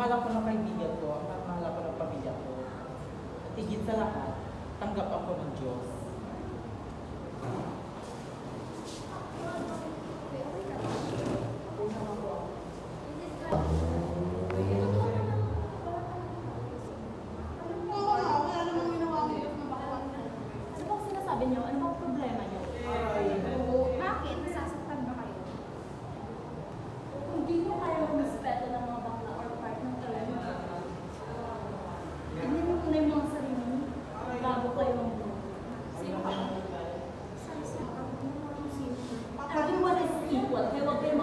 mahal ako ng kaibigan ko, mahal ako ng pamilya ko. At higit sa lahat, tanggap ako ng Diyos. Sabi niyo, ano bang problema niyo? Bakit? Nasasaktan ba kayo? Kung di niyo kaya mag-respeto ng mga bakla or partner talaga, hindi niyo muna yung mga sarili niyo bago kayo mag-buo. Sino ka? Everyone is equal, kaya huwag kayo